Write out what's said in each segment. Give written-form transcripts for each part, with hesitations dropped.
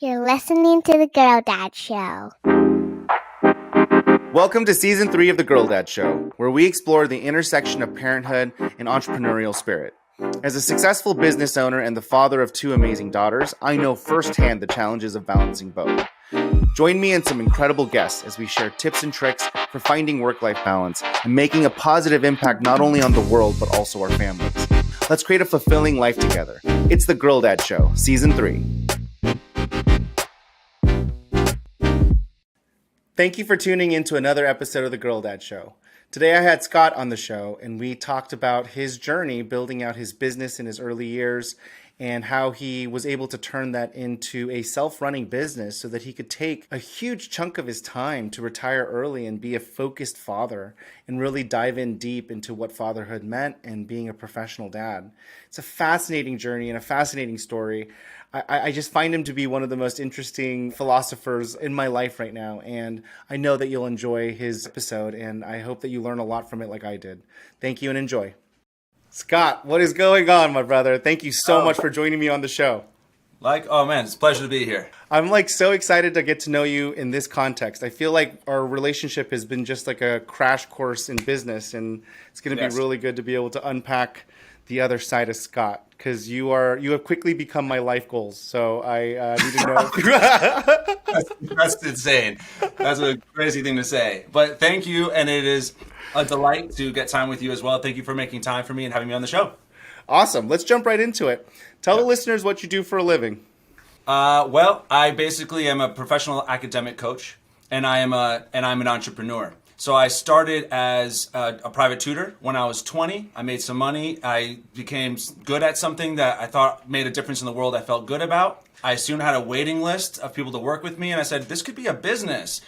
You're listening to The Girl Dad Show. Welcome to Season 3 of The Girl Dad Show, where we explore the intersection of parenthood and entrepreneurial spirit. As a successful business owner and the father of two amazing daughters, I know firsthand the challenges of balancing both. Join me and some incredible guests as we share tips and tricks for finding work-life balance and making a positive impact not only on the world, but also our families. Let's create a fulfilling life together. It's The Girl Dad Show, Season 3. Thank you for tuning in to another episode of The Girl Dad Show. Today I had Scott on the show, and we talked about his journey building out his business in his early years and how he was able to turn that into a self-running business so that he could take a huge chunk of his time to retire early and be a focused father and really dive in deep into what fatherhood meant and being a professional dad. It's a fascinating journey and a fascinating story. I just find him to be one of the most interesting philosophers in my life right now, and I know that you'll enjoy his episode, and I hope that you learn a lot from it like I did. Thank you and enjoy. Scott, what is going on, my brother? Thank you so much for joining me on the show. Oh man, it's a pleasure to be here. I'm so excited to get to know you in this context. I feel like our relationship has been just like a crash course in business, and it's going to be really good to be able to unpack the other side of Scott, because you have quickly become my life goals. So I need to know. That's insane. That's a crazy thing to say. But thank you, and it is a delight to get time with you as well. Thank you for making time for me and having me on the show. Awesome. Let's jump right into it. Tell the listeners what you do for a living. Well, I basically am a professional academic coach, and I'm an entrepreneur. So I started as a private tutor when I was 20. I made some money. I became good at something that I thought made a difference in the world I felt good about. I soon had a waiting list of people to work with me, and I said, this could be a business.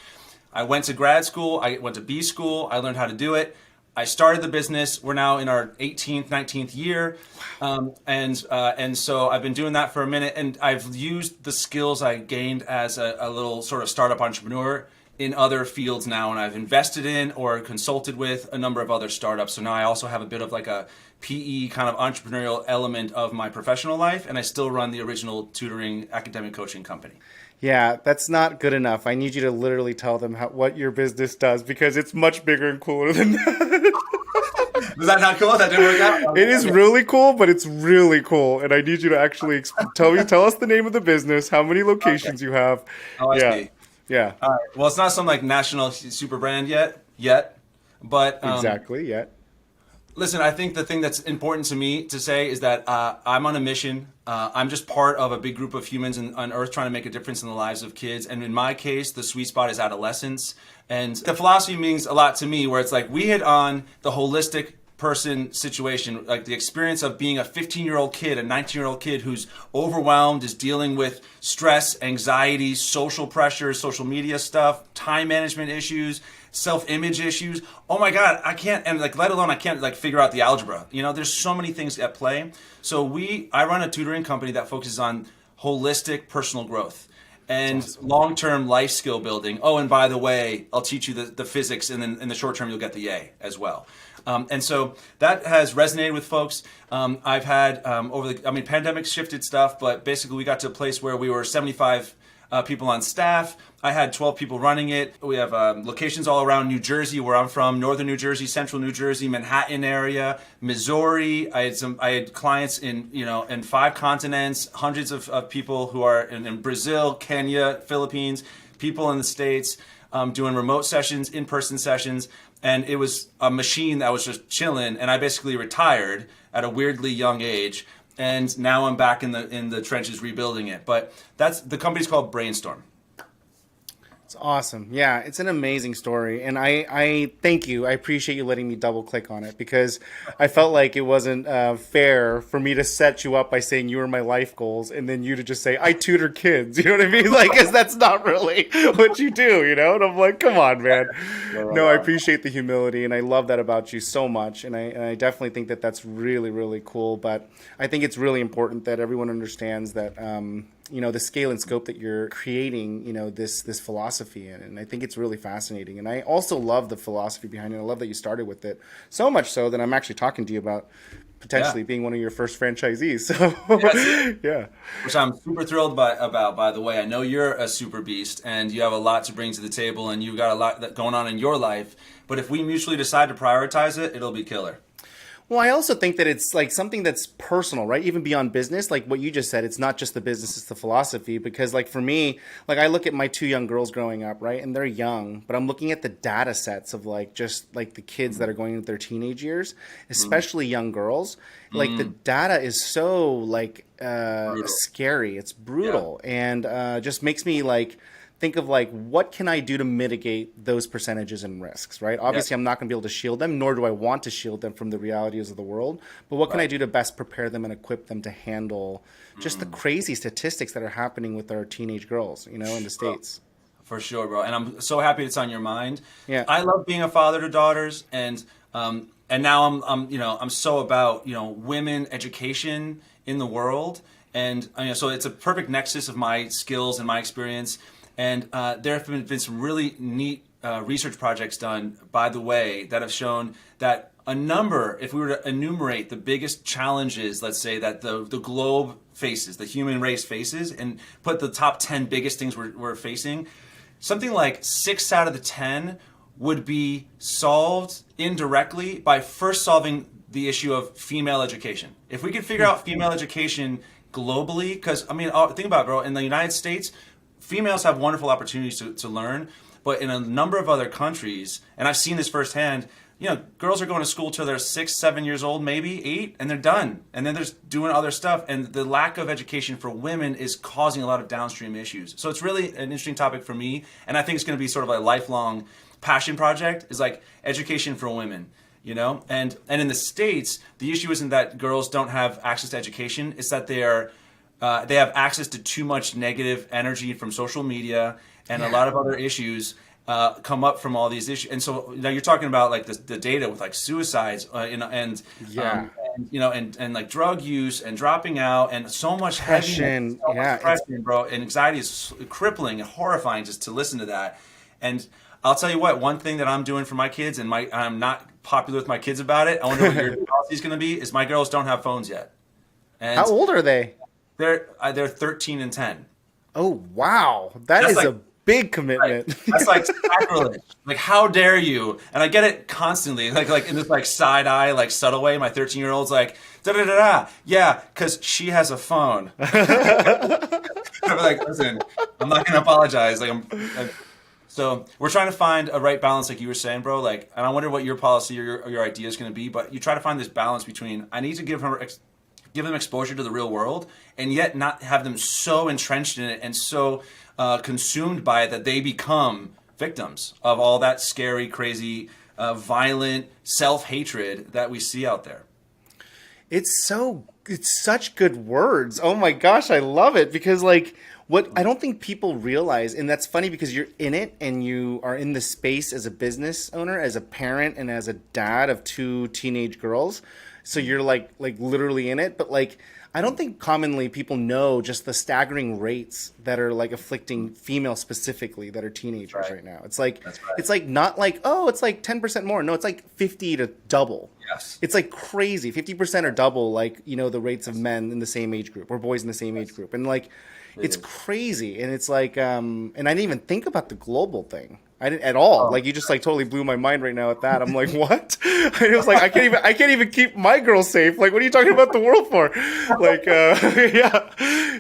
I went to grad school. I went to B school. I learned how to do it. I started the business. We're now in our 18th, 19th year. And so I've been doing that for a minute, and I've used the skills I gained as a little sort of startup entrepreneur in other fields now, and I've invested in or consulted with a number of other startups. So now I also have a bit of like a PE kind of entrepreneurial element of my professional life, and I still run the original tutoring academic coaching company. Yeah, that's not good enough. I need you to literally tell them what your business does, because it's much bigger and cooler than that. Was that not cool? That didn't work out? It is really cool, but it's really cool. And I need you to actually tell us the name of the business, how many locations you have. Oh, I see. Yeah. All right. Well, it's not some like national super brand yet, but exactly yet. Listen, I think the thing that's important to me to say is that I'm on a mission. I'm just part of a big group of humans on Earth trying to make a difference in the lives of kids. And in my case, the sweet spot is adolescence. And the philosophy means a lot to me, where it's like we hit on the holistic person situation, like the experience of being a 15-year-old kid, a 19-year-old kid who's overwhelmed, is dealing with stress, anxiety, social pressures, social media stuff, time management issues, self-image issues. Oh my God, I can't, and like let alone I can't like figure out the algebra. You know, there's so many things at play. So I run a tutoring company that focuses on holistic personal growth and long-term life skill building. Oh, and by the way, I'll teach you the physics, and then in the short term you'll get the A as well. And so that has resonated with folks. I've had pandemic shifted stuff, but basically we got to a place where we were 75 people on staff. I had 12 people running it. We have locations all around New Jersey, where I'm from, northern New Jersey, central New Jersey, Manhattan area, Missouri. I had clients in 5 continents, hundreds of people who are in Brazil, Kenya, Philippines, people in the States, doing remote sessions, in-person sessions. And it was a machine that was just chilling, and I basically retired at a weirdly young age, and now I'm back in the trenches rebuilding it. But the company's called BrainStorm. It's awesome. Yeah, it's an amazing story. And I thank you. I appreciate you letting me double click on it, because I felt like it wasn't fair for me to set you up by saying you were my life goals and then you to just say, I tutor kids. You know what I mean? Like, because that's not really what you do, you know? And I'm like, come on, man. No, I appreciate the humility, and I love that about you so much. And I definitely think that that's really, really cool. But I think it's really important that everyone understands that, the scale and scope that you're creating, this philosophy in. And I think it's really fascinating. And I also love the philosophy behind it. I love that you started with it, so much so that I'm actually talking to you about potentially Yeah. being one of your first franchisees. So Yes. yeah. Which I'm super thrilled about, by the way. I know you're a super beast and you have a lot to bring to the table and you've got a lot going on in your life. But if we mutually decide to prioritize it, it'll be killer. Well, I also think that it's like something that's personal, right? Even beyond business, like what you just said, it's not just the business, it's the philosophy. Because, like, for me, like, I look at my two young girls growing up, right? And they're young, but I'm looking at the data sets of, like, just like the kids that are going into their teenage years, especially young girls. Like, the data is so, like, Brutal. scary. It's Yeah. brutal. And just makes me, like, think of like what can I do to mitigate those percentages and risks, right? Yeah. Obviously, I'm not going to be able to shield them, nor do I want to shield them from the realities of the world. But what can I Right. do to best prepare them and equip them to handle just the crazy statistics that are happening with our teenage girls, you know, in the States? For sure, bro. And I'm so happy it's on your mind. Yeah. I love being a father to daughters, and now I'm so about women education in the world, and so it's a perfect nexus of my skills and my experience. And there have been some really neat research projects done, by the way, that have shown that if we were to enumerate the biggest challenges, let's say, that the globe faces, the human race faces, and put the top 10 biggest things we're facing, something like 6 out of the 10 would be solved indirectly by first solving the issue of female education. If we could figure out female education globally, because, think about it, bro, in the United States, females have wonderful opportunities to learn, but in a number of other countries, and I've seen this firsthand, girls are going to school till they're 6, 7 years old, maybe 8, and they're done. And then they're doing other stuff. And the lack of education for women is causing a lot of downstream issues. So it's really an interesting topic for me. And I think it's going to be sort of a lifelong passion project, is like education for women. And in the States, the issue isn't that girls don't have access to education, it's that they have access to too much negative energy from social media and a lot of other issues come up from all these issues. And so now you're talking about like the data with like suicides and like drug use and dropping out and so much Depression, heaviness, so much yeah, depression, bro. And anxiety is crippling and horrifying just to listen to that. And I'll tell you what, one thing that I'm doing for my kids, and I'm not popular with my kids about it, I wonder what your policy is going to be, is my girls don't have phones yet. And How old are they? they're 13 and 10. Oh, wow. That's That's like- a big commitment. Right. That's like sacrilege. Like, how dare you? And I get it constantly, like in this like side eye, like subtle way. My 13-year-old's like, da da da da. Yeah, because she has a phone. I'm like, listen, I'm not gonna apologize. So we're trying to find a right balance, like you were saying, bro. Like, and I wonder what your policy or your idea is going to be. But you try to find this balance between I need to give them exposure to the real world, and yet not have them so entrenched in it and so consumed by it that they become victims of all that scary, crazy, violent self-hatred that we see out there. It's such good words. Oh my gosh, I love it because like what I don't think people realize, and that's funny because you're in it and you are in the space as a business owner, as a parent, and as a dad of 2 teenage girls. So you're like literally in it, but like I don't think commonly people know just the staggering rates that are like afflicting females specifically that are teenagers right now. It's like it's like not like, oh, it's like 10% more. No, it's like 50 to double. Yes. It's like crazy. 50% or double like, the rates of men in the same age group or boys in the same age group. And like it's crazy. And it's like and I didn't even think about the global thing. I didn't at all. Like you just like totally blew my mind right now at that. I'm like, what? I was like, I can't even keep my girl safe. Like, what are you talking about the world for? Like, yeah.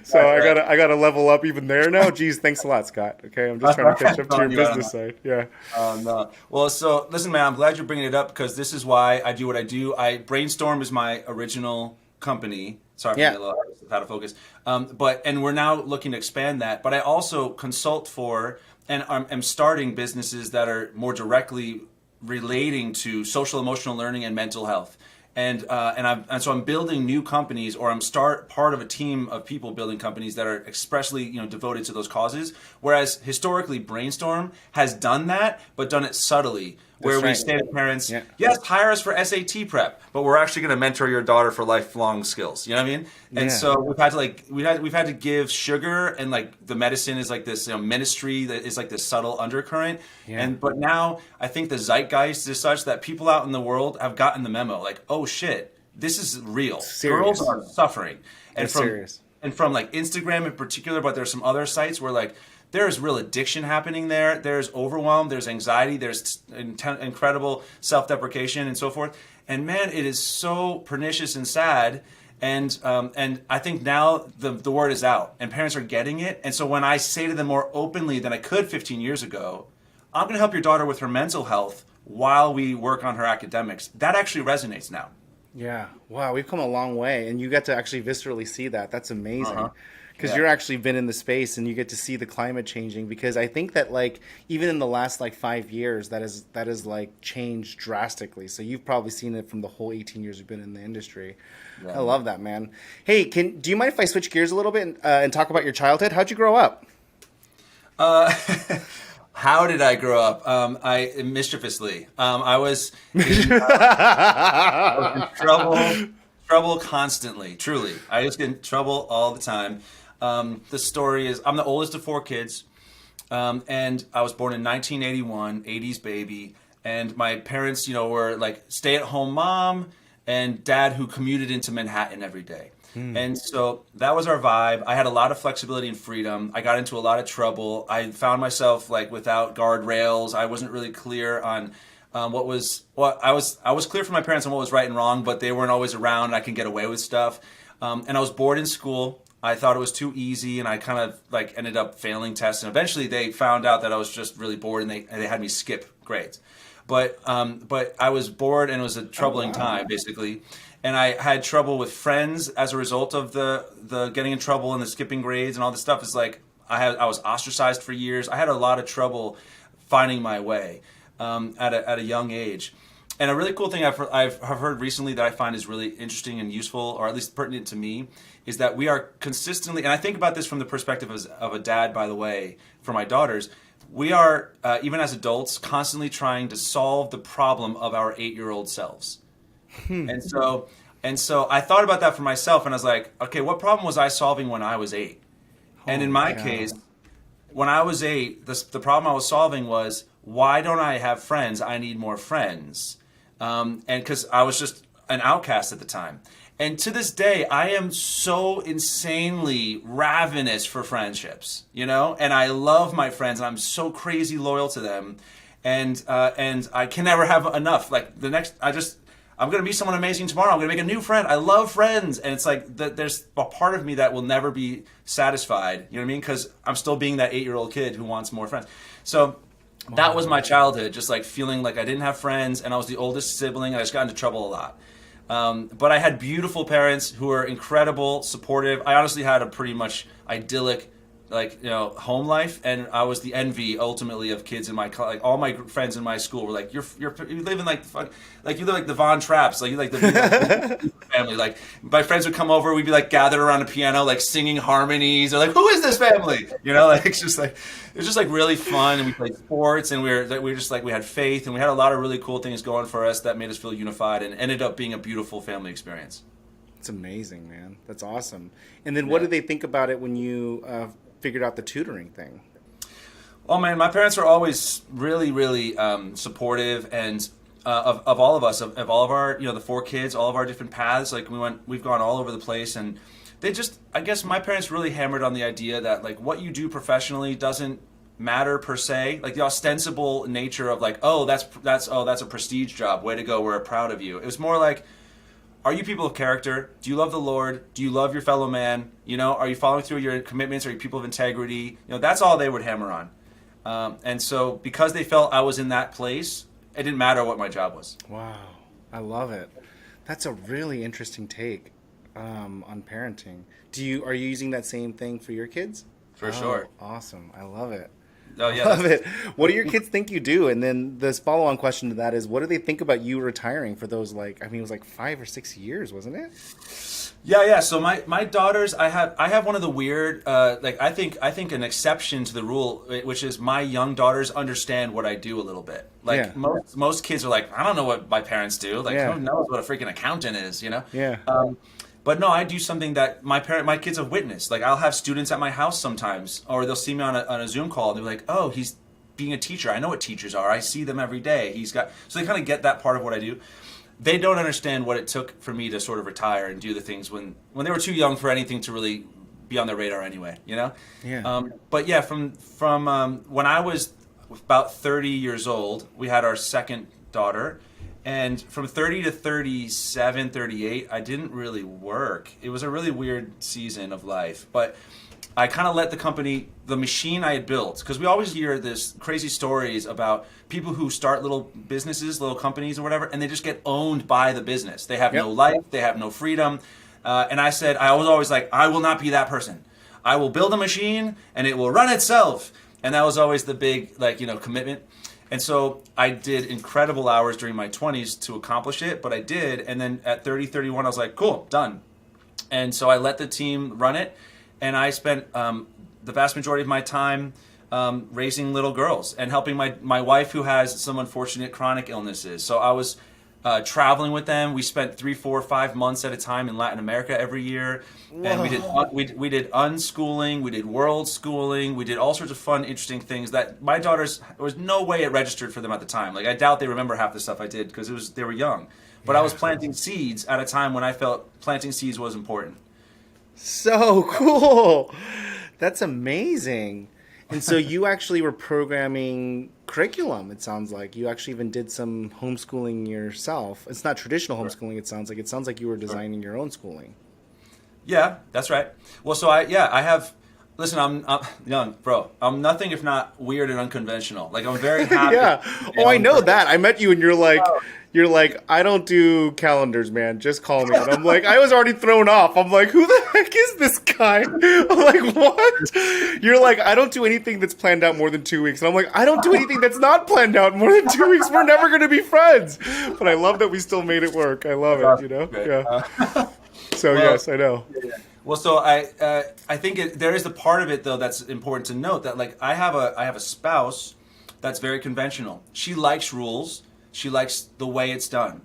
So I gotta level up even there now. Geez, thanks a lot, Scott. Okay, I'm just trying to catch up to your business side. Yeah. No. Well, so listen, man, I'm glad you're bringing it up because this is why I do what I do. BrainStorm is my original company. Sorry for being a little out of focus. And we're now looking to expand that. But I also consult for and I'm starting businesses that are more directly relating to social emotional learning and mental health. And so I'm building new companies, or I'm part of a team of people building companies that are expressly devoted to those causes. Whereas historically, BrainStorm has done that, but done it subtly. Where we say to parents, yes, hire us for SAT prep, but we're actually going to mentor your daughter for lifelong skills. You know what I mean? And so we've had to give sugar, and like the medicine is like this ministry that is like this subtle undercurrent. But now I think the zeitgeist is such that people out in the world have gotten the memo. Like, oh shit, this is real. Serious. Girls are suffering. And It's from serious. and from like Instagram in particular, but there's some other sites where like there's real addiction happening there. There's overwhelm, there's anxiety, there's incredible self-deprecation and so forth. And man, it is so pernicious and sad. And I think now the word is out and parents are getting it. And so when I say to them more openly than I could 15 years ago, I'm going to help your daughter with her mental health while we work on her academics, that actually resonates now. Yeah. Wow. We've come a long way, and you get to actually viscerally see that. That's amazing. Because Yeah. you're actually been in the space and you get to see the climate changing. Because I think that like even in the last like 5 years, that is like changed drastically. So you've probably seen it from the whole 18 years you've been in the industry. Yeah. I love that, man. Hey, do you mind if I switch gears a little bit and talk about your childhood? How'd you grow up? How did I grow up? I mischievously. I was in trouble constantly. Truly, I just get in trouble all the time. The story is, I'm the oldest of 4 kids, and I was born in 1981, 80s baby, and my parents, were like stay-at-home mom and dad who commuted into Manhattan every day. And so that was our vibe. I had a lot of flexibility and freedom. I got into a lot of trouble. I found myself like without guardrails. I wasn't really clear on I was clear for my parents on what was right and wrong, but they weren't always around and I can get away with stuff. And I was bored in school. I thought it was too easy and I kind of like ended up failing tests. And eventually they found out that I was just really bored and they had me skip grades. But I was bored and it was a troubling time basically. And I had trouble with friends as a result of the getting in trouble and the skipping grades and all this stuff. It's like I was ostracized for years. I had a lot of trouble finding my way at a young age. And a really cool thing I've heard recently that I find is really interesting and useful, or at least pertinent to me, is that we are consistently, and I think about this from the perspective of a dad, by the way, for my daughters, we are, even as adults, constantly trying to solve the problem of our 8-year-old selves. And so I thought about that for myself, and I was like, okay, what problem was I solving when I was 8? And in my case, when I was 8, the problem I was solving was, why don't I have friends? I need more friends. And because I was just an outcast at the time. And to this day, I am so insanely ravenous for friendships, and I love my friends, and I'm so crazy loyal to them. And I can never have enough. Like I'm going to meet someone amazing tomorrow. I'm going to make a new friend. I love friends. And it's like there's a part of me that will never be satisfied. You know what I mean? Because I'm still being that 8-year-old kid who wants more friends. So that was my childhood, just like feeling like I didn't have friends and I was the oldest sibling. And I just got into trouble a lot. But I had beautiful parents who were incredible, supportive. I honestly had a pretty much idyllic home life, and I was the envy ultimately of kids in my like all my friends in my school were like you live in like you live like the Von Trapps, like you like the family. Like my friends would come over, we'd be like gathered around a piano like singing harmonies. They're like, who is this family? Like it's just like really fun, and we played sports, and we had faith, and we had a lot of really cool things going for us that made us feel unified, and ended up being a beautiful family experience. It's amazing, man. That's awesome. And then what did they think about it when you figured out the tutoring thing? Oh man, my parents were always really, really supportive, and of all of us, of all of our, the 4 kids, all of our different paths. Like we've gone all over the place, and they just, I guess my parents really hammered on the idea that like what you do professionally doesn't matter per se. Like the ostensible nature of like, oh, that's a prestige job. Way to go. We're proud of you. It was more like, are you people of character? Do you love the Lord? Do you love your fellow man? Are you following through your commitments? Are you people of integrity? That's all they would hammer on. And so because they felt I was in that place, it didn't matter what my job was. Wow. I love it. That's a really interesting take on parenting. Are you using that same thing for your kids? For sure. Awesome. I love it. Oh, yeah. Love it. What do your kids think you do? And then this follow-on question to that is, what do they think about you retiring for those it was like 5 or 6 years, wasn't it? Yeah. So my daughters, I have one of the weird, I think an exception to the rule, which is my young daughters understand what I do a little bit. Like most kids are like, I don't know what my parents do. Like who knows what a freaking accountant is, Yeah. But no, I do something that my kids have witnessed. Like I'll have students at my house sometimes, or they'll see me on a Zoom call and they'll be like, oh, he's being a teacher. I know what teachers are. I see them every day. So they kind of get that part of what I do. they don't understand what it took for me to sort of retire and do the things when they were too young for anything to really be on their radar anyway, you know? Yeah. But yeah, from when I was about 30 years old, we had our second daughter. And from 30 to 37, 38, I didn't really work. It was a really weird season of life. But I kind of let the company, the machine I had built, because we always hear this crazy stories about people who start little businesses, little companies or whatever, and they just get owned by the business. They have no life, they have no freedom. And I said, I was always like, I will not be that person. I will build a machine and it will run itself. And that was always the big, commitment. And so I did incredible hours during my 20s to accomplish it, but I did. And then at 30, 31, I was like, cool, done. And so I let the team run it. And I spent the vast majority of my time raising little girls and helping my wife who has some unfortunate chronic illnesses. So I was traveling with them. We spent 3, 4, 5 months at a time in Latin America every year. Whoa. And we did unschooling, we did world schooling, we did all sorts of fun, interesting things that my daughters, there was no way it registered for them at the time. Like I doubt they remember half the stuff I did because they were young. But I was planting seeds at a time when I felt planting seeds was important. So cool. That's amazing. And so you actually were programming curriculum, it sounds like. You actually even did some homeschooling yourself. It's not traditional homeschooling, it sounds like. It sounds like you were designing your own schooling. Yeah, that's right. Well, so I have, listen, I'm young, bro. I'm nothing if not weird and unconventional. Like, I'm very happy. Yeah. Oh, I know that. I met you and you're like, I don't do calendars, man. Just call me. And I'm like, I was already thrown off. I'm like, who the heck is this guy? I'm like, what? You're like, I don't do anything that's planned out more than 2 weeks. And I'm like, I don't do anything that's not planned out more than 2 weeks. We're never going to be friends. But I love that we still made it work. I love it, you know? Yeah. So, well, yes, I know. Yeah. Well, so I think there is the part of it, though, that's important to note that, like, I have a spouse that's very conventional. She likes rules. She likes the way it's done.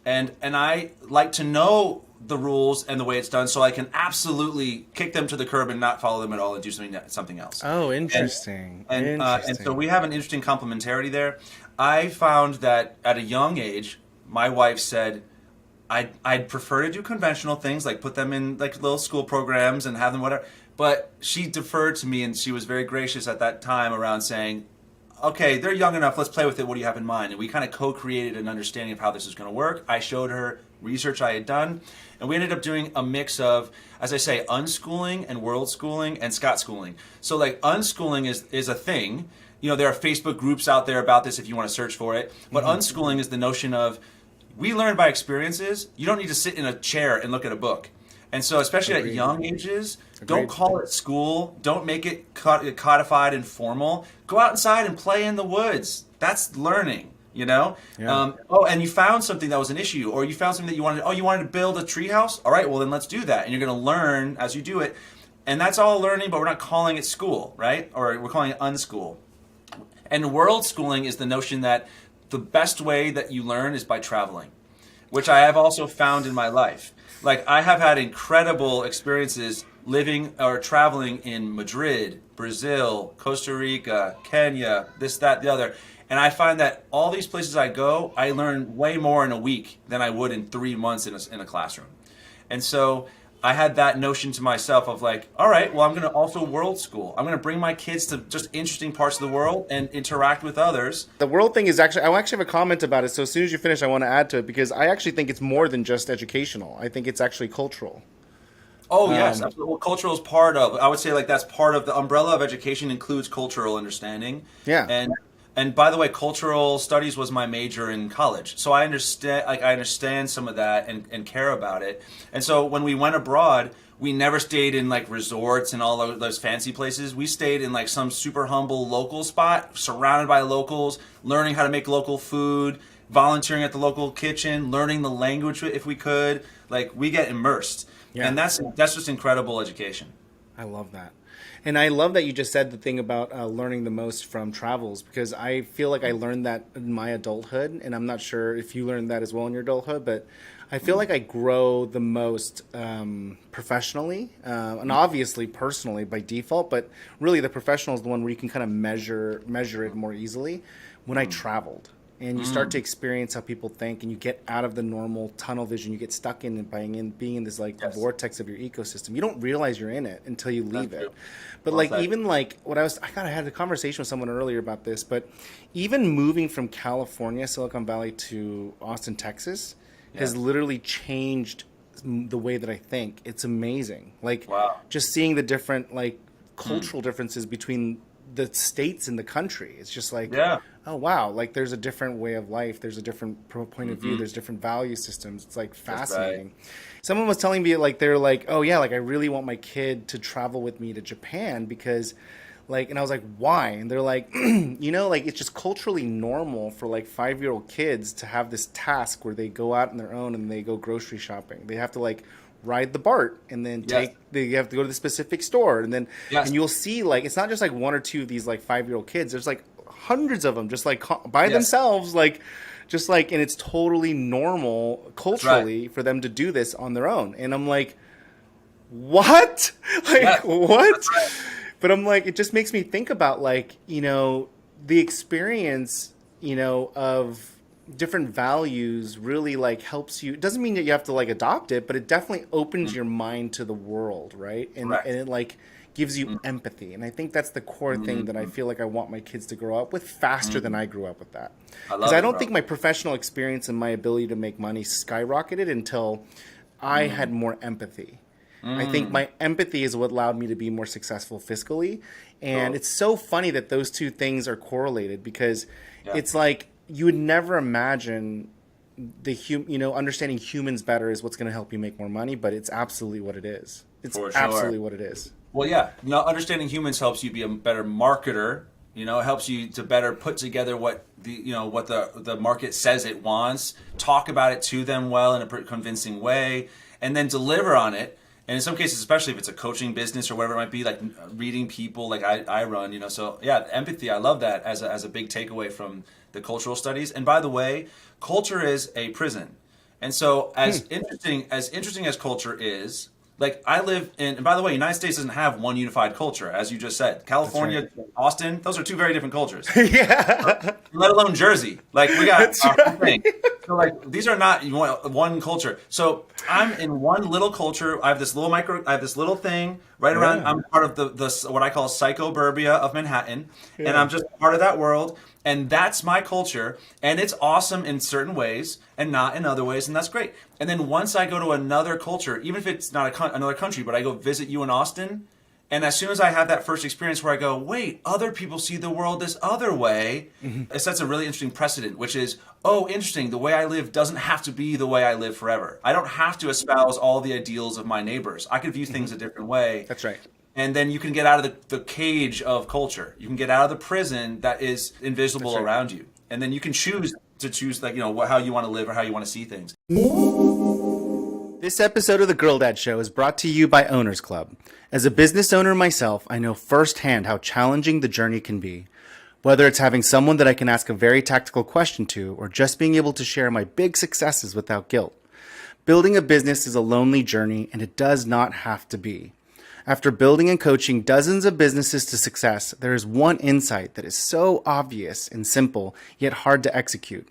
And I like to know the rules and the way it's done so I can absolutely kick them to the curb and not follow them at all and do something else. Oh, interesting. And so we have an interesting complementarity there. I found that at a young age, my wife said, I'd prefer to do conventional things, like put them in like little school programs and have them whatever. But she deferred to me, and she was very gracious at that time around saying, okay, they're young enough, let's play with it, what do you have in mind? And we kind of co-created an understanding of how this is going to work. I showed her research I had done, and we ended up doing a mix of, as I say, unschooling and world schooling and Scott schooling. So like unschooling is a thing. You know, there are Facebook groups out there about this if you want to search for it. But unschooling is the notion of, we learn by experiences. You don't need to sit in a chair and look at a book. And so especially at young ages, don't call it school. Don't make it codified and formal. Go outside and play in the woods. That's learning, you know? Yeah. And you found something that was an issue, or you found something that you wanted to build a treehouse? All right, well then let's do that. And you're going to learn as you do it. And that's all learning, but we're not calling it school, right? Or we're calling it unschool. And world schooling is the notion that the best way that you learn is by traveling, which I have also found in my life. Like, I have had incredible experiences living or traveling in Madrid, Brazil, Costa Rica, Kenya, this, that, the other. And I find that all these places I go, I learn way more in a week than I would in 3 months in a classroom. And so I had that notion to myself of like, all right, well, I'm going to also world school. I'm going to bring my kids to just interesting parts of the world and interact with others. The world thing is actually, I actually have a comment about it. So as soon as you finish, I want to add to it because I actually think it's more than just educational. I think it's actually cultural. Oh, yes. Absolutely. Well, cultural is part of, I would say like that's part of the umbrella of education includes cultural understanding. Yeah. And by the way, cultural studies was my major in college. So I understand some of that and care about it. And so when we went abroad, we never stayed in like resorts and all those fancy places. We stayed in like some super humble local spot, surrounded by locals, learning how to make local food, volunteering at the local kitchen, learning the language if we could. Like, we get immersed. Yeah. And that's just incredible education. I love that. And I love that you just said the thing about learning the most from travels, because I feel like I learned that in my adulthood, and I'm not sure if you learned that as well in your adulthood, but I feel like I grow the most professionally, and obviously personally by default, but really the professional is the one where you can kind of measure it more easily when I traveled. and you start to experience how people think, and you get out of the normal tunnel vision. You get stuck in and being in this like vortex of your ecosystem. You don't realize you're in it until you leave it. But like even like I had a conversation with someone earlier about this, but even moving from California, Silicon Valley to Austin, Texas has literally changed the way that I think. It's amazing. Like just seeing the different like cultural differences between the states in the country. It's just like, oh wow, like there's a different way of life, there's a different point of view, there's different value systems. It's like fascinating. Someone was telling me like they're like, oh yeah, like I really want my kid to travel with me to Japan because like, and I was like, why? And they're like, you know, like it's just culturally normal for like 5-year-old kids to have this task where they go out on their own and they go grocery shopping. They have to like ride the BART and then you have to go to the specific store, and then and you'll see like it's not just like one or two of these like 5-year-old kids. There's like hundreds of them just like by themselves, like just like, and it's totally normal culturally for them to do this on their own. And I'm like, what? Like what? But I'm like, it just makes me think about like, you know, the experience, you know, of different values really like helps you. It doesn't mean that you have to like adopt it, but it definitely opens your mind to the world, right? And it like gives you empathy. And I think that's the core thing that I feel like I want my kids to grow up with faster than I grew up with that. Because I don't think my professional experience and my ability to make money skyrocketed until I had more empathy. I think my empathy is what allowed me to be more successful fiscally. And it's so funny that those two things are correlated because it's like, you would never imagine understanding humans better is what's going to help you make more money, but it's absolutely what it is. It's absolutely what it is. Well, understanding humans helps you be a better marketer. You know, it helps you to better put together what the market says it wants, talk about it to them well in a convincing way, and then deliver on it. And in some cases, especially if it's a coaching business or whatever it might be, like reading people, like I run, you know. So empathy. I love that as a big takeaway from the cultural studies. And by the way, culture is a prison. And so as interesting as culture is, like I live in, and by the way, United States doesn't have one unified culture, as you just said. California, Austin, those are two very different cultures. Let alone Jersey. Like we got our thing. So like these are not one culture. So I'm in one little culture. I have this little thing right around. I'm part of the what I call psychoburbia of Manhattan, and I'm just part of that world. And that's my culture, and it's awesome in certain ways and not in other ways, and that's great. And then once I go to another culture, even if it's not another country, but I go visit you in Austin, and as soon as I have that first experience where I go, wait, other people see the world this other way, it sets a really interesting precedent, which is, oh, interesting, the way I live doesn't have to be the way I live forever. I don't have to espouse all the ideals of my neighbors. I could view things a different way. That's right. And then you can get out of the cage of culture. You can get out of the prison that is invisible around you. And then you can choose like, you know, how you want to live or how you want to see things. This episode of The Girl Dad Show is brought to you by Owners Club. As a business owner myself, I know firsthand how challenging the journey can be. Whether it's having someone that I can ask a very tactical question to, or just being able to share my big successes without guilt. Building a business is a lonely journey, and it does not have to be. After building and coaching dozens of businesses to success, there is one insight that is so obvious and simple, yet hard to execute.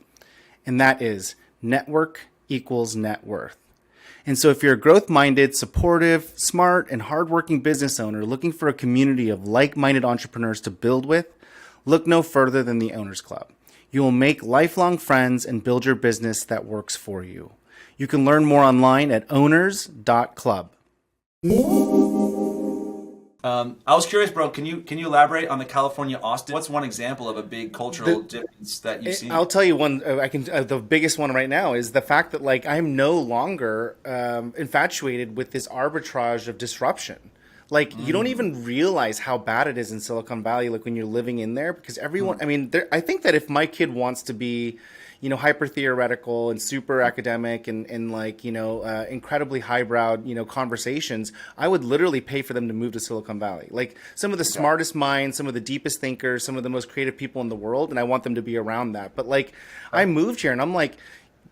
And that is network equals net worth. And so if you're a growth-minded, supportive, smart, and hardworking business owner looking for a community of like-minded entrepreneurs to build with, look no further than the Owners Club. You will make lifelong friends and build your business that works for you. You can learn more online at owners.club. I was curious, bro. Can you elaborate on the California Austin? What's one example of a big cultural difference that you've seen? I'll tell you one. The biggest one right now is the fact that like I'm no longer infatuated with this arbitrage of disruption. Like you don't even realize how bad it is in Silicon Valley. Like when you're living in there, because everyone. I mean, I think that if my kid wants to be, you know, hyper theoretical and super academic and like, you know, incredibly highbrow, you know, conversations, I would literally pay for them to move to Silicon Valley. Like some of the smartest minds, some of the deepest thinkers, some of the most creative people in the world. And I want them to be around that. But like I moved here and I'm like,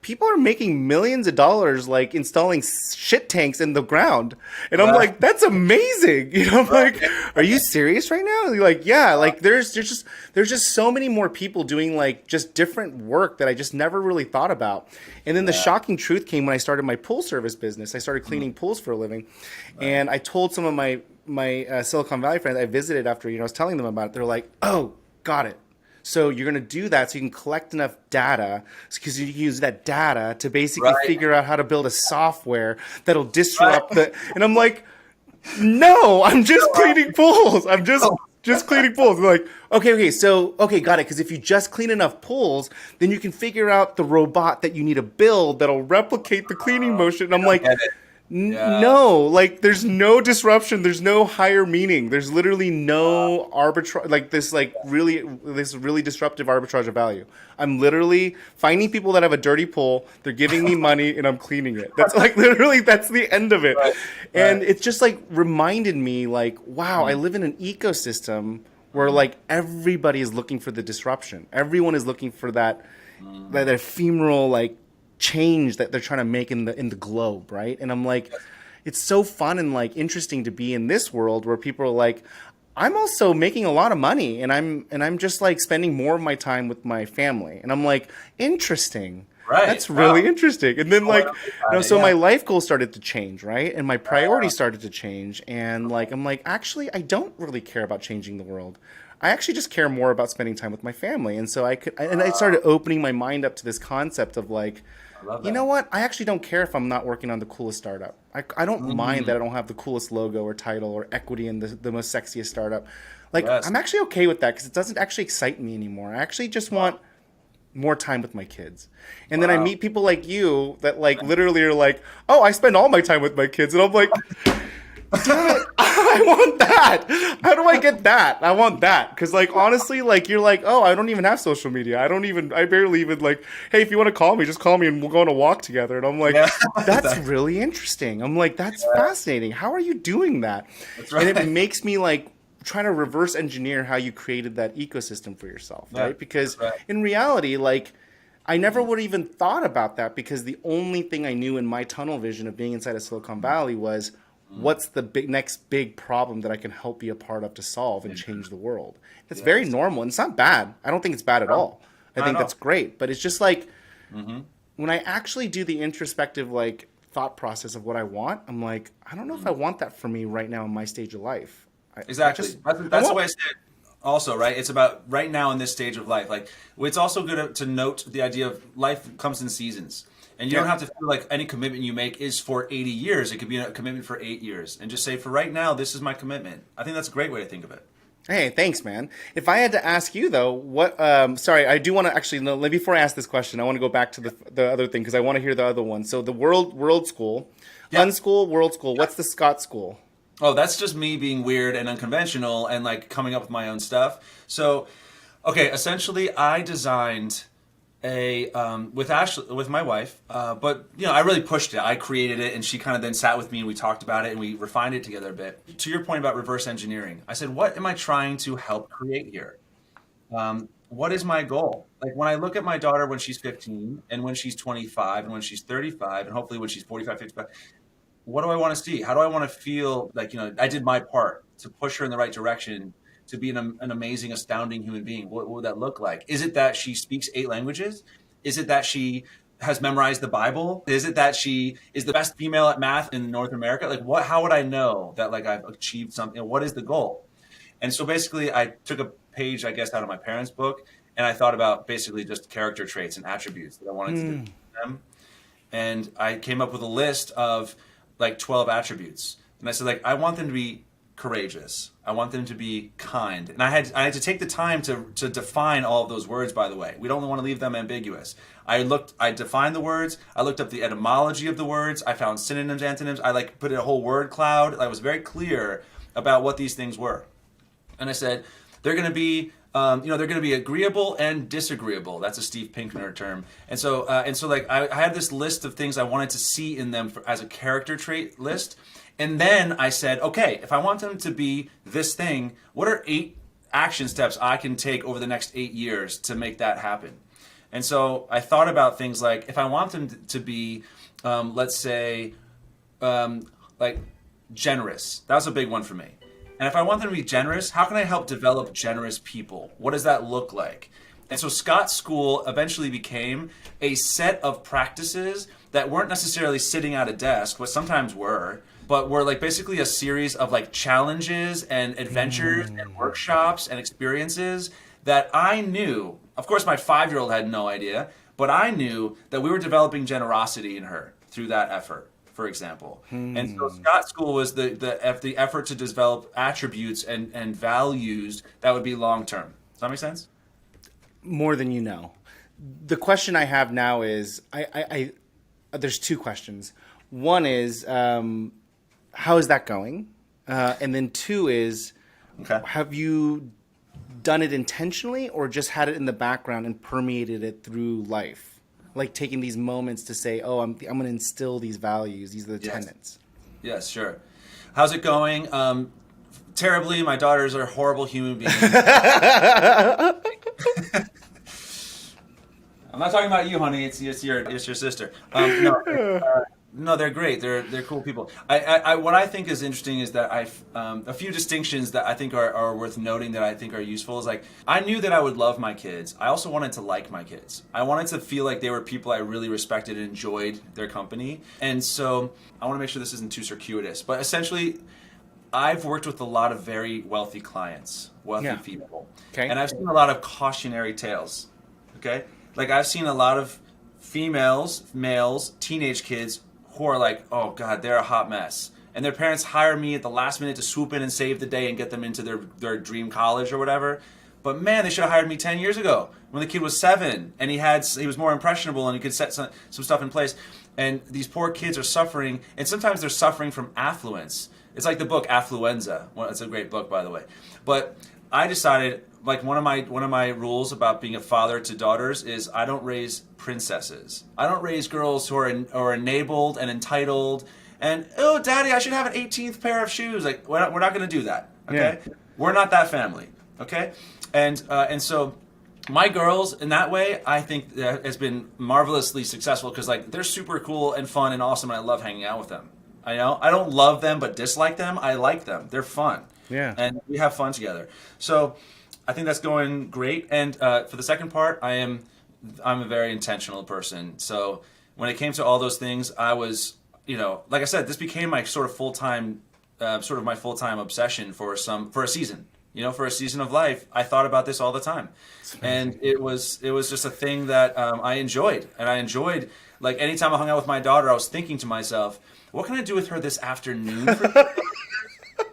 people are making millions of dollars like installing shit tanks in the ground. And I'm like, that's amazing. I'm like, are you serious right now? And you're like, yeah, like there's just so many more people doing like just different work that I just never really thought about. And then the shocking truth came when I started my pool service business. I started cleaning pools for a living. And I told some of my Silicon Valley friends I visited after, I was telling them about it. They're like, oh, got it. So you're going to do that so you can collect enough data, because you use that data to basically figure out how to build a software that'll disrupt the. And I'm like, no, I'm just cleaning pools. I'm just cleaning pools. They're like, okay, got it. Because if you just clean enough pools, then you can figure out the robot that you need to build that'll replicate the cleaning motion. And I'm like, no, like there's no disruption. There's no higher meaning. There's literally no arbitrage, like this really disruptive arbitrage of value. I'm literally finding people that have a dirty pool. They're giving me money and I'm cleaning it. That's like literally that's the end of it. And it's just like reminded me like, wow, I live in an ecosystem where like everybody is looking for the disruption. Everyone is looking for that ephemeral like change that they're trying to make in the globe, right? And I'm like, it's so fun and like interesting to be in this world where people are like, I'm also making a lot of money and I'm just like spending more of my time with my family. And I'm like, interesting. Right. That's really interesting. And then like, so my life goals started to change, right? And my priorities started to change. And like, I'm like, actually, I don't really care about changing the world. I actually just care more about spending time with my family. And so I started opening my mind up to this concept of like, you know what? I actually don't care if I'm not working on the coolest startup. I don't mind that I don't have the coolest logo or title or equity in the most sexiest startup. Like, I'm actually okay with that because it doesn't actually excite me anymore. I actually just want more time with my kids. And then I meet people like you that like literally are like, oh, I spend all my time with my kids. And I'm like, damn it, I want that. How do I get that? I want that. Because like, honestly, like you're like, oh, I don't even have social media. I barely even like, hey, if you want to call me, just call me and we'll go on a walk together. And I'm like, that's really interesting. I'm like, that's fascinating. How are you doing that? And it makes me like trying to reverse engineer how you created that ecosystem for yourself, right? Because in reality, like, I never would have even thought about that because the only thing I knew in my tunnel vision of being inside of Silicon Valley was what's the next big problem that I can help be a part of to solve and change the world. It's very normal and it's not bad. I don't think it's bad at all. I think that's great. But it's just like when I actually do the introspective like thought process of what I want, I'm like, I don't know if I want that for me right now in my stage of life. Exactly. That's the way I say it. Also, right? It's about right now in this stage of life. Like, it's also good to note the idea of life comes in seasons. And you don't have to feel like any commitment you make is for 80 years. It could be a commitment for 8 years. And just say, for right now, this is my commitment. I think that's a great way to think of it. Hey, thanks, man. If I had to ask you, though, what sorry, I do want to actually, no, before I ask this question, I want to go back to the other thing because I want to hear the other one. So the world school, unschool, world school, what's the Scott school? Oh, that's just me being weird and unconventional and like coming up with my own stuff. So, okay, essentially, I designed a with my wife, but I really pushed it. I created it, and she kind of then sat with me and we talked about it and we refined it together a bit. To your point about reverse engineering, I said, what am I trying to help create here? What is my goal? Like when I look at my daughter when she's 15 and when she's 25 and when she's 35 and hopefully when she's 45, 55. What do I want to see? How do I want to feel like, I did my part to push her in the right direction to be an amazing, astounding human being? What would that look like? Is it that she speaks 8 languages? Is it that she has memorized the Bible? Is it that she is the best female at math in North America? Like how would I know that like I've achieved something? What is the goal? And so basically I took a page, I guess, out of my parents' book and I thought about basically just character traits and attributes that I wanted to do with them. And I came up with a list of like 12 attributes. And I said, like, I want them to be courageous. I want them to be kind. And I had to take the time to define all of those words, by the way. We don't want to leave them ambiguous. I defined the words. I looked up the etymology of the words. I found synonyms, antonyms. I like put in a whole word cloud. I was very clear about what these things were. And I said, they're going to be they're going to be agreeable and disagreeable. That's a Steve Pinkner term. And so like I had this list of things I wanted to see in them as a character trait list. And then I said, okay, if I want them to be this thing, what are 8 action steps I can take over the next 8 years to make that happen? And so I thought about things like, if I want them to be, let's say, like generous. That was a big one for me. And if I want them to be generous, how can I help develop generous people? What does that look like? And so Scott School eventually became a set of practices that weren't necessarily sitting at a desk, but sometimes were, but were like basically a series of like challenges and adventures and workshops and experiences that I knew. Of course, my 5-year-old had no idea, but I knew that we were developing generosity in her through that effort, for example. And so Scott School was the effort to develop attributes and values that would be long-term. Does that make sense? More than you know. The question I have now is, I there's 2 questions. One is, how is that going? And then 2 is, have you done it intentionally or just had it in the background and permeated it through life? Like taking these moments to say, oh, I'm going to instill these values. These are the tenets. Yes, sure. How's it going? Terribly. My daughters are horrible human beings. I'm not talking about you, honey. It's your sister. No, they're great. They're cool people. What I think is interesting is that I've a few distinctions that I think are worth noting that I think are useful is like, I knew that I would love my kids. I also wanted to like my kids. I wanted to feel like they were people I really respected and enjoyed their company. And so I want to make sure this isn't too circuitous, but essentially I've worked with a lot of very wealthy clients, wealthy people. Okay. And I've seen a lot of cautionary tales. Okay? Like I've seen a lot of females, males, teenage kids who are like, oh God, they're a hot mess. And their parents hire me at the last minute to swoop in and save the day and get them into their dream college or whatever. But man, they should have hired me 10 years ago when the kid was 7 and he was more impressionable and he could set some stuff in place. And these poor kids are suffering, and sometimes they're suffering from affluence. It's like the book Affluenza. Well, it's a great book, by the way. But I decided, like one of my rules about being a father to daughters is I don't raise princesses. I don't raise girls who are enabled and entitled and, oh, daddy, I should have an 18th pair of shoes. Like we're not going to do that. Okay, we're not that family. Okay, and so my girls in that way, I think has been marvelously successful because like they're super cool and fun and awesome, and I love hanging out with them. I don't love them but dislike them. I like them. They're fun. Yeah, and we have fun together. So I think that's going great. And for the second part, I'm a very intentional person. So when it came to all those things, I was, like I said, this became my sort of full-time obsession for a season. For a season of life, I thought about this all the time, and it was just a thing that I enjoyed. And I enjoyed, like, anytime I hung out with my daughter, I was thinking to myself, what can I do with her this afternoon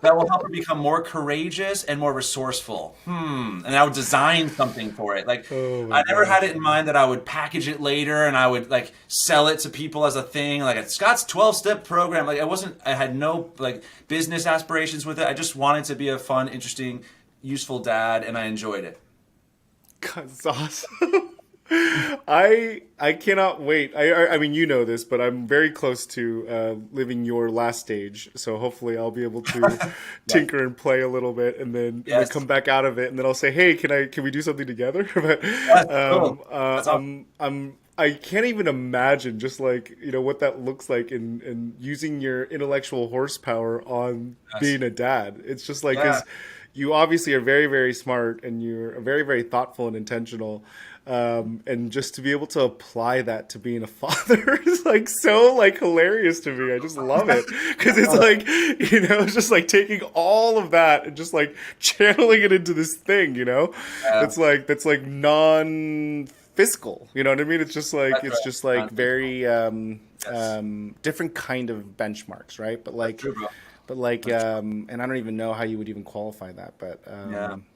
that will help her become more courageous and more resourceful? And I would design something for it. Like, I never had it in mind that I would package it later and I would like sell it to people as a thing, like a Scott's 12-step program. Like I had no like business aspirations with it. I just wanted to be a fun, interesting, useful dad, and I enjoyed it. God, it's awesome. I cannot wait. I mean, you know this, but I'm very close to living your last stage. So hopefully I'll be able to tinker and play a little bit, and then come back out of it, and then I'll say, hey, can we do something together? But I can't even imagine just like, what that looks like in using your intellectual horsepower on being a dad. It's just like, 'cause you obviously are very, very smart, and you're very, very thoughtful and intentional. And just to be able to apply that to being a father is like so like hilarious to me. I just love it because it's like, it's just like taking all of that and just like channeling it into this thing, It's like, that's like non-fiscal, you know what I mean? It's just like, very, different kind of benchmarks, right? But like, and I don't even know how you would even qualify that, but,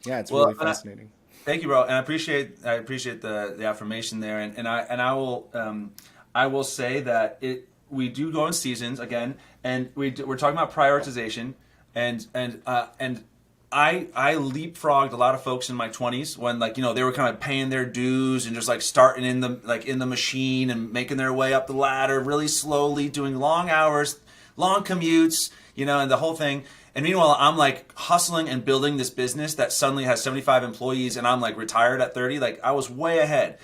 it's really fascinating. Thank you, bro, and I appreciate the affirmation there, and I will say that we do go in seasons again, and we're talking about prioritization, and I leapfrogged a lot of folks in my 20s when they were kind of paying their dues and just like starting in the machine and making their way up the ladder really slowly, doing long hours, long commutes, and the whole thing. And meanwhile, I'm like hustling and building this business that suddenly has 75 employees, and I'm like retired at 30. Like I was way ahead.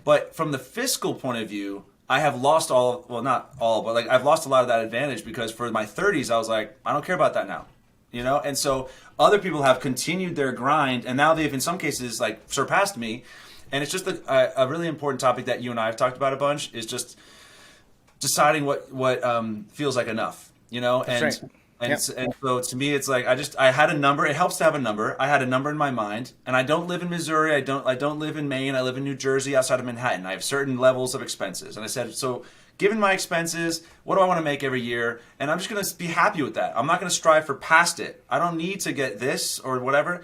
But from the fiscal point of view, I have lost all, well, not all, but like I've lost a lot of that advantage because for my 30s, I was like, I don't care about that now, you know? And so other people have continued their grind, and now they've in some cases like surpassed me. And it's just a really important topic that you and I have talked about a bunch, is just deciding what feels like enough, you know? That's right. And so to me, it's like I had a number. It helps to have a number. I had a number in my mind, and I don't live in Missouri. I don't live in Maine. I live in New Jersey, outside of Manhattan. I have certain levels of expenses, and I said, so given my expenses, what do I want to make every year? And I'm just going to be happy with that. I'm not going to strive for past it. I don't need to get this or whatever.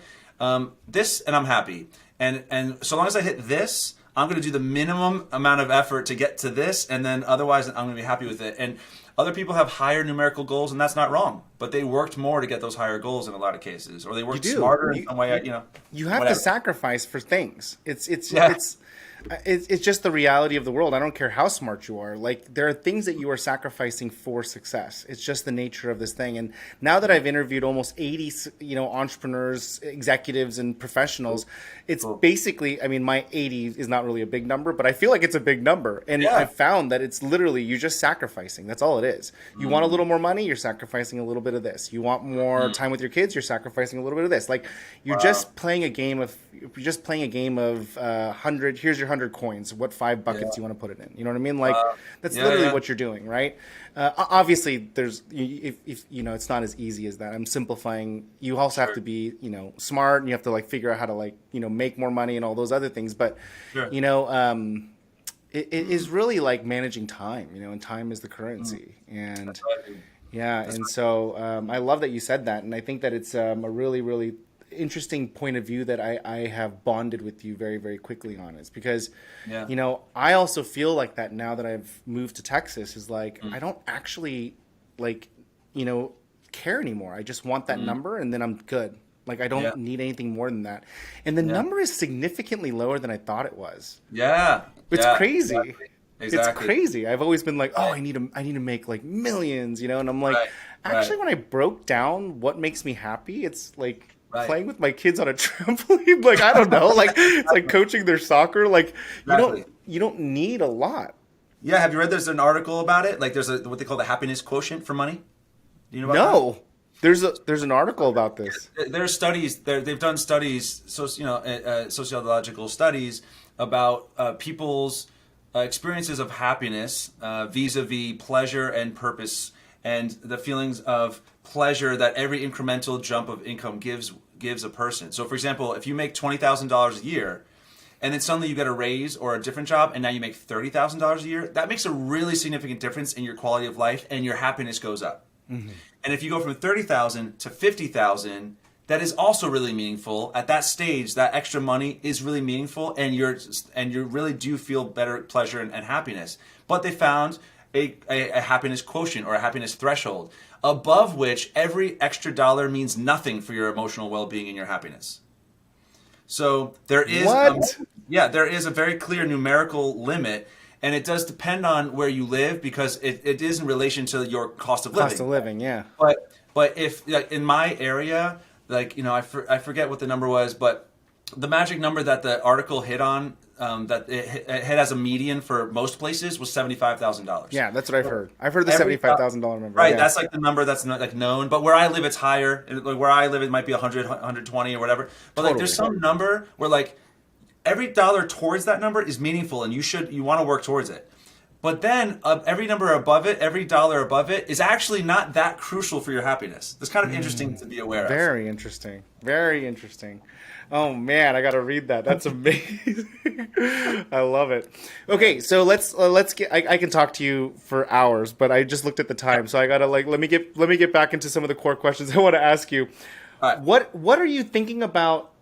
This, and I'm happy. And so long as I hit this, I'm going to do the minimum amount of effort to get to this, and then otherwise I'm going to be happy with it. And other people have higher numerical goals, and that's not wrong. But they worked more to get those higher goals in a lot of cases, or they worked smarter in some way. You know, you have whatever. to sacrifice for things. It's Yeah. just the reality of the world. I don't care how smart you are. Like, there are things that you are sacrificing for success. It's just the nature of this thing. And now that I've interviewed almost 80, entrepreneurs, executives, and professionals, it's basically, I mean, my 80 is not really a big number, but I feel like it's a big number. And I've found that it's literally, you're just sacrificing. That's all it is. You want a little more money, you're sacrificing a little bit of this. You want more time with your kids, you're sacrificing a little bit of this. Like, you're just playing a game of, 100, here's your 100 coins. What 5 buckets you want to put it in? You know what I mean? Like, that's literally what you're doing, right? Obviously, there's, if it's not as easy as that. I'm simplifying. You also have to be, smart, and you have to like figure out how to like, make more money and all those other things. But, it is really like managing time, and time is the currency. And and so I love that you said that, and I think that it's a really, really interesting point of view that I have bonded with you very, very quickly on. Is because, I also feel like that now that I've moved to Texas, is like, I don't actually like, care anymore. I just want that number, and then I'm good. Like, I don't need anything more than that. And the number is significantly lower than I thought it was. Yeah. It's crazy. Exactly. It's crazy. I've always been like, I need to make like millions, and I'm like, actually, when I broke down what makes me happy, it's like playing with my kids on a trampoline. Like, I don't know, like it's like coaching their soccer. Like, you don't need a lot. Yeah. Have you read? There's an article about it. Like, there's what they call the happiness quotient for money. Do you know about that? There's an article about this. There's studies. They've done studies, sociological studies about people's experiences of happiness vis-a-vis pleasure and purpose, and the feelings of pleasure that every incremental jump of income gives a person. So, for example, if you make $20,000 a year, and then suddenly you get a raise or a different job, and now you make $30,000 a year, that makes a really significant difference in your quality of life, and your happiness goes up. Mm-hmm. And if you go from 30,000 to 50,000, that is also really meaningful. At that stage, that extra money is really meaningful, and you really do feel better pleasure and happiness. But they found a happiness quotient, or a happiness threshold, above which every extra dollar means nothing for your emotional well-being and your happiness. So there is there is a very clear numerical limit. And it does depend on where you live, because it is in relation to your cost of living. Cost of living, yeah. But if, like, in my area, like, I forget what the number was, but the magic number that the article hit on, that it hit as a median for most places, was $75,000. Yeah, that's what I've heard. I've heard the $75,000 number. Right, yeah. That's like the number that's not like known. But where I live, it's higher. Like, where I live, it might be 100, 120 or whatever. But like, there's some number where like, every dollar towards that number is meaningful, and you want to work towards it. But then every number above it, every dollar above it, is actually not that crucial for your happiness. That's kind of interesting to be aware of. Very interesting. Very interesting. Oh man, I got to read that. That's amazing. I love it. Okay, so let's get. I can talk to you for hours, but I just looked at the time, so I gotta let me get back into some of the core questions I want to ask you. All right. What are you thinking about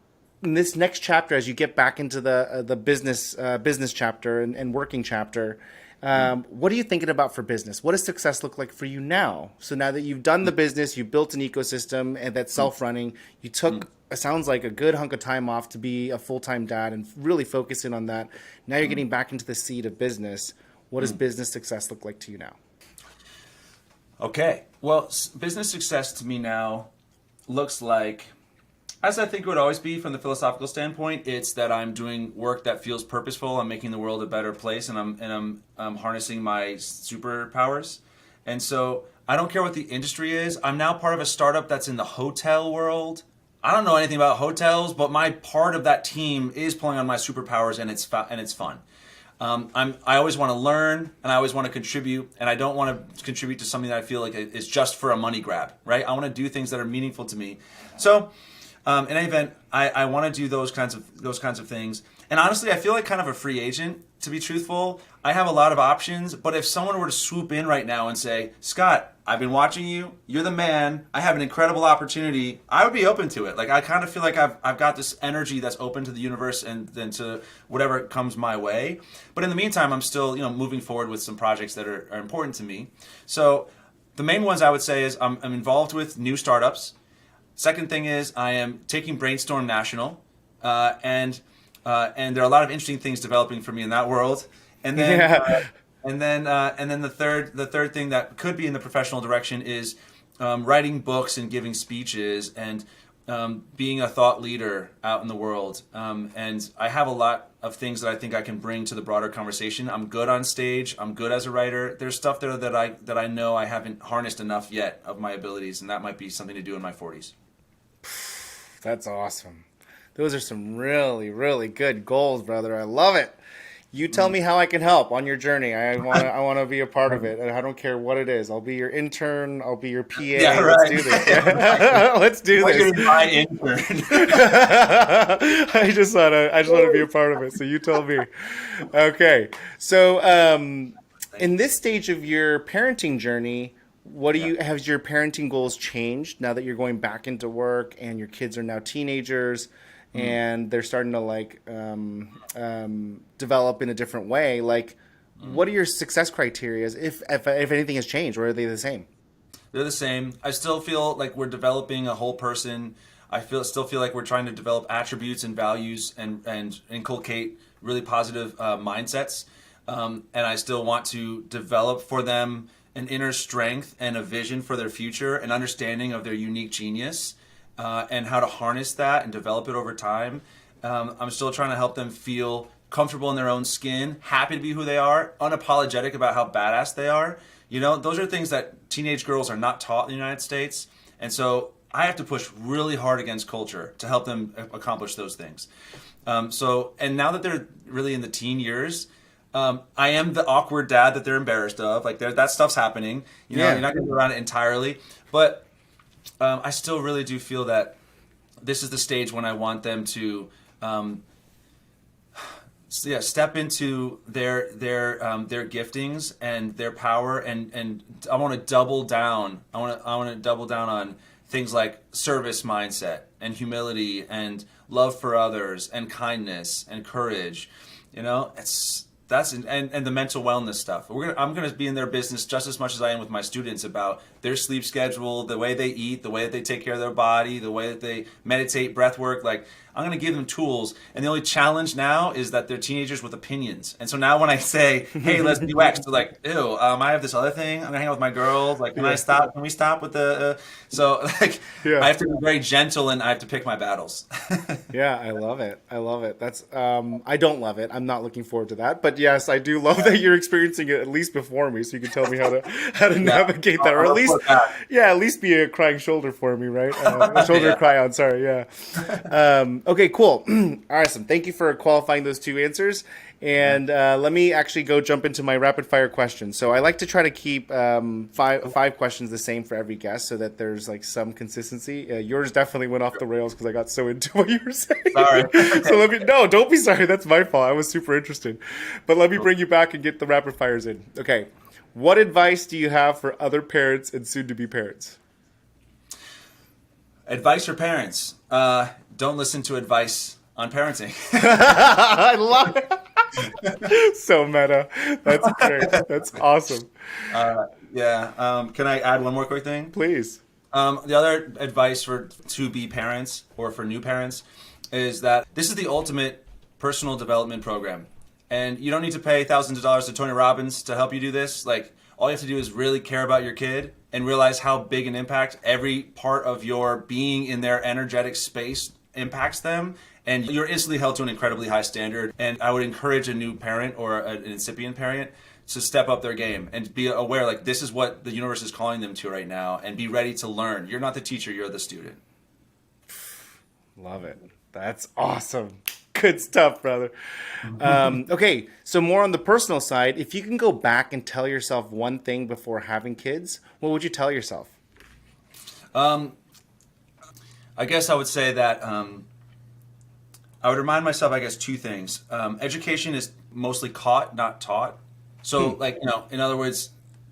in this next chapter, as you get back into the business chapter and working chapter? What are you thinking about for business? What does success look like for you now? So now that you've done the business, you built an ecosystem and that's self-running, you took, it sounds like, a good hunk of time off to be a full-time dad and really focus in on that. Now you're getting back into the seat of business. What does business success look like to you now? Okay. Well, business success to me now looks like, As I think it would always be from the philosophical standpoint, it's that I'm doing work that feels purposeful. I'm making the world a better place, and I'm harnessing my superpowers. And so I don't care what the industry is. I'm now part of a startup that's in the hotel world. I don't know anything about hotels, but my part of that team is pulling on my superpowers, and it's fun. I always want to learn, and I always want to contribute, and I don't want to contribute to something that I feel like is just for a money grab, right? I want to do things that are meaningful to me. So, in any event, I want to do those kinds of things. And honestly, I feel like kind of a free agent, to be truthful. I have a lot of options, but if someone were to swoop in right now and say, Scott, I've been watching you, you're the man, I have an incredible opportunity, I would be open to it. Like, I kind of feel like I've got this energy that's open to the universe and then to whatever comes my way. But in the meantime, I'm still, moving forward with some projects that are important to me. So the main ones I would say is I'm involved with new startups. Second thing is I am taking BrainStorm National, and there are a lot of interesting things developing for me in that world. And then, and then the third thing that could be in the professional direction is writing books and giving speeches and being a thought leader out in the world. And I have a lot of things that I think I can bring to the broader conversation. I'm good on stage. I'm good as a writer. There's stuff there that I know I haven't harnessed enough yet of my abilities, and that might be something to do in my 40s. That's awesome. Those are some really, really good goals, brother. I love it. You tell me how I can help on your journey. I want to be a part of it, and I don't care what it is. I'll be your intern. I'll be your PA. Yeah, right. Let's do this. Let's do this. You're my intern. I just want to be a part of it. So you tell me. Okay. So in this stage of your parenting journey, has your parenting goals changed now that you're going back into work and your kids are now teenagers? And they're starting to develop in a different way. Like, what are your success criteria? If anything has changed, or are they the same? They're the same. I still feel like we're developing a whole person. I still feel like we're trying to develop attributes and values and inculcate really positive mindsets. And I still want to develop for them an inner strength and a vision for their future, an understanding of their unique genius. And how to harness that and develop it over time. I'm still trying to help them feel comfortable in their own skin, happy to be who they are, unapologetic about how badass they are. Those are things that teenage girls are not taught in the United States. And so I have to push really hard against culture to help them accomplish those things. And now that they're really in the teen years, I am the awkward dad that they're embarrassed of. Like, that stuff's happening. You're not going to go around it entirely. But I still really do feel that this is the stage when I want them to step into their giftings and their power, and I want to double down. I want to double down on things like service mindset and humility and love for others and kindness and courage. That's and the mental wellness stuff. I'm gonna be in their business just as much as I am with my students about their sleep schedule, the way they eat, the way that they take care of their body, the way that they meditate, breath work. Like, I'm gonna give them tools. And the only challenge now is that they're teenagers with opinions. And so now when I say, hey, let's do X, they're like, ew, I have this other thing. I'm gonna hang out with my girls. Like, can I stop? Can we stop with the? I have to be very gentle, and I have to pick my battles. Yeah, I love it. That's I don't love it. I'm not looking forward to that. But yes, I do love that you're experiencing it at least before me, so you can tell me how to navigate that, or at least be a crying shoulder for me, right? A shoulder to cry on. Sorry, yeah. Okay, cool. Awesome. Thank you for qualifying those two answers. And let me actually go jump into my rapid fire questions. So I like to try to keep five questions the same for every guest, so that there's like some consistency. Yours definitely went off the rails because I got so into what you were saying. Sorry. So don't be sorry. That's my fault. I was super interested. But let me bring you back and get the rapid fires in. Okay. What advice do you have for other parents and soon-to-be parents? Advice for parents. Don't listen to advice on parenting. I love it. So meta. That's great. That's awesome. Can I add one more quick thing? Please. The other advice for to-be parents or for new parents is that this is the ultimate personal development program. And you don't need to pay thousands of dollars to Tony Robbins to help you do this. Like, All you have to do is really care about your kid and realize how big an impact every part of your being in their energetic space impacts them. And you're instantly held to an incredibly high standard. And I would encourage a new parent or an incipient parent to step up their game and be aware, like, this is what the universe is calling them to right now, and be ready to learn. You're not the teacher, you're the student. Love it. That's awesome. Good stuff, brother. Okay, so more on the personal side, if you can go back and tell yourself one thing before having kids, what would you tell yourself? I guess I would say that I would remind myself, I guess, two things. Education is mostly caught, not taught. So, like, in other words,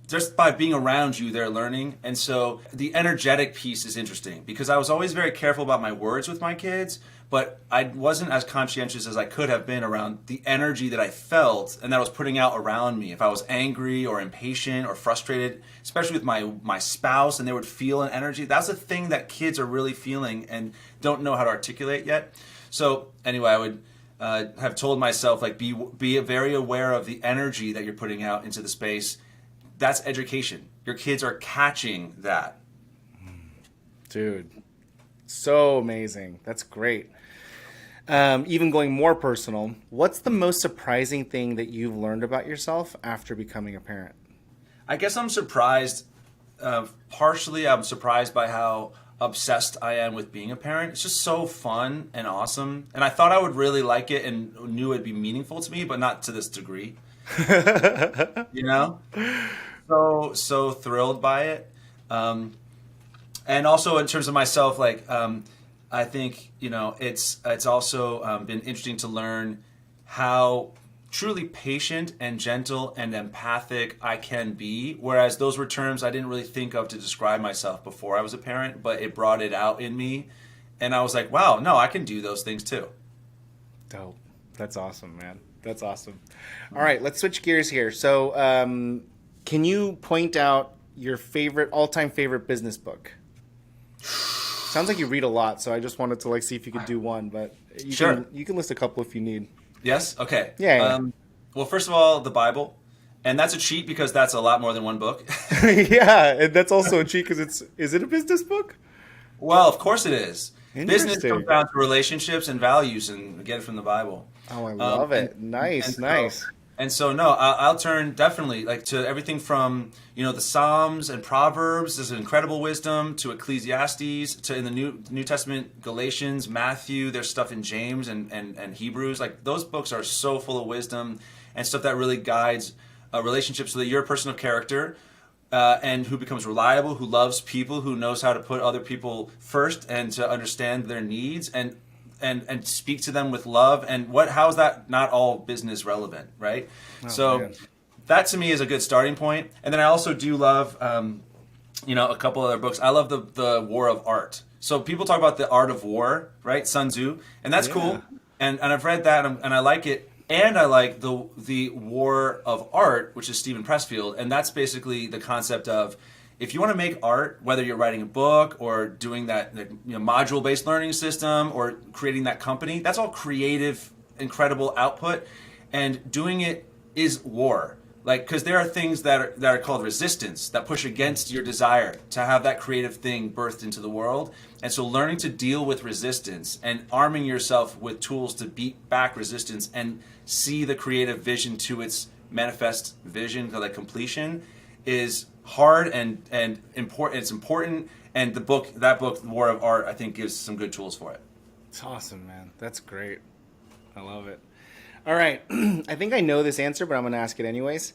just by being around you, they're learning. And so the energetic piece is interesting because I was always very careful about my words with my kids, but I wasn't as conscientious as I could have been around the energy that I felt and that I was putting out around me. If I was angry or impatient or frustrated, especially with my spouse, and they would feel an energy, that's a thing that kids are really feeling and don't know how to articulate yet. So anyway, I would have told myself, like, be very aware of the energy that you're putting out into the space. That's education. Your kids are catching that. Dude, so amazing. That's great. Even going more personal, what's the most surprising thing that you've learned about yourself after becoming a parent? I guess I'm surprised. Partially, I'm surprised by how obsessed I am with being a parent. It's just so fun and awesome. And I thought I would really like it and knew it'd be meaningful to me, but not to this degree. You know? So thrilled by it. And also in terms of myself, like, I think, it's also been interesting to learn how truly patient and gentle and empathic I can be, whereas those were terms I didn't really think of to describe myself before I was a parent, but it brought it out in me. And I was like, wow, no, I can do those things too. Dope. That's awesome, man. That's awesome. All right, let's switch gears here. So can you point out your all-time favorite business book? Sounds like you read a lot, so I just wanted to see if you could do one, but you can list a couple if you need. Yes? Okay. Yeah. Well, first of all, the Bible. And that's a cheat because that's a lot more than one book. Yeah, and that's also a cheat because is it a business book? Well, of course it is. Business comes down to relationships and values, and we get it from the Bible. Oh, I love it. Nice. And so, no, I'll turn definitely to everything from, the Psalms and Proverbs. There's incredible wisdom, to Ecclesiastes, to in the New Testament, Galatians, Matthew. There's stuff in James and Hebrews. Like, those books are so full of wisdom and stuff that really guides relationships so that you're a person of character and who becomes reliable, who loves people, who knows how to put other people first and to understand their needs and speak to them with love. And how is that not all business relevant, right? Man. That to me is a good starting point. And then I also do love, a couple other books. I love the War of Art. So people talk about the art of war, right? Sun Tzu, and that's cool. And I've read that and I like it. And I like the War of Art, which is Stephen Pressfield, and that's basically the concept of, if you want to make art, whether you're writing a book or doing that module-based learning system or creating that company, that's all creative, incredible output. And doing it is war. Because there are things that are called resistance, that push against your desire to have that creative thing birthed into the world. And so learning to deal with resistance and arming yourself with tools to beat back resistance and see the creative vision to its manifest vision, like completion, is hard and important. It's important, and that book, The War of Art, I think gives some good tools for it. It's awesome, man. That's great. I love it. All right. I think I know this answer, but I'm going to ask it anyways.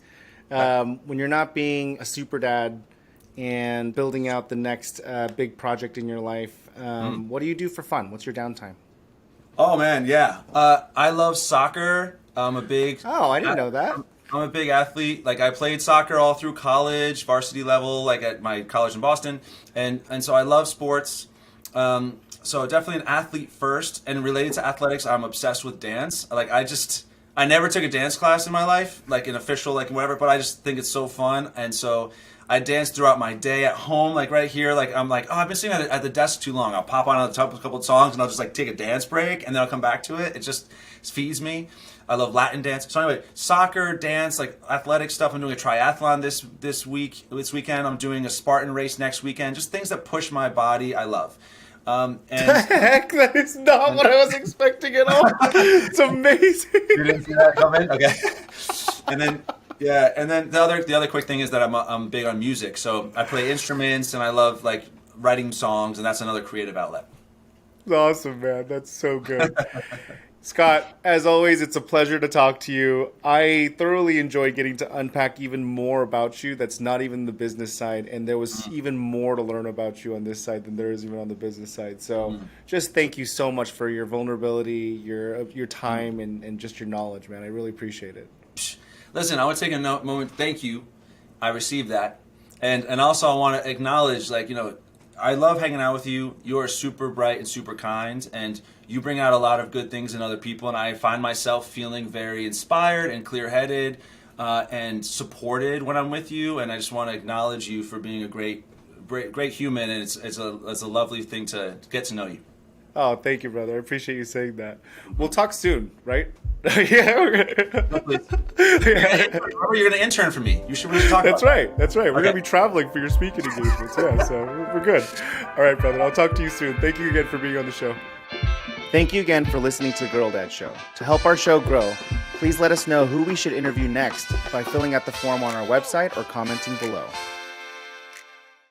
When you're not being a super dad and building out the next big project in your life, what do you do for fun? What's your downtime? Oh, man, yeah. I love soccer. I'm a big... Oh, I didn't know that. I'm a big athlete. I played soccer all through college, varsity level, at my college in Boston. And so I love sports. So definitely an athlete first. And related to athletics, I'm obsessed with dance. I never took a dance class in my life, an official, whatever, but I just think it's so fun. And so I dance throughout my day at home, like right here. Like I'm like, oh, I've been sitting at the desk too long. I'll pop on a couple of songs and I'll just like take a dance break and then I'll come back to it. It just feeds me. I love Latin dance. So anyway, soccer, dance, like athletic stuff. I'm doing a triathlon this weekend. I'm doing a Spartan race next weekend. Just things that push my body. I love. And Heck, that is not what I was expecting at all. It's amazing. You didn't see that coming? Okay. And then the other quick thing is that I'm big on music. So I play instruments and I love like writing songs, and that's another creative outlet. Awesome, man. That's so good. Scott, as always, it's a pleasure to talk to you. I thoroughly enjoyed getting to unpack even more about you that's not even the business side, and there was even more to learn about you on this side than there is even on the business side. So just thank you so much for your vulnerability, your time, and just your knowledge, man. I really appreciate it. Listen, I want to take a moment. Thank you. I received that. And also I want to acknowledge, like, I love hanging out with you. You're super bright and super kind, and you bring out a lot of good things in other people, and I find myself feeling very inspired and clear-headed and supported when I'm with you, and I just want to acknowledge you for being a great human, and it's a lovely thing to get to know you. Oh, thank you, brother. I appreciate you saying that. We'll talk soon, right? Yeah. Remember, you're going to intern for me. We should talk That's about right. That's right. We're Okay. going to be traveling for your speaking engagements. Yeah, so we're good. All right, brother. I'll talk to you soon. Thank you again for being on the show. Thank you again for listening to the Girl Dad Show. To help our show grow, please let us know who we should interview next by filling out the form on our website or commenting below.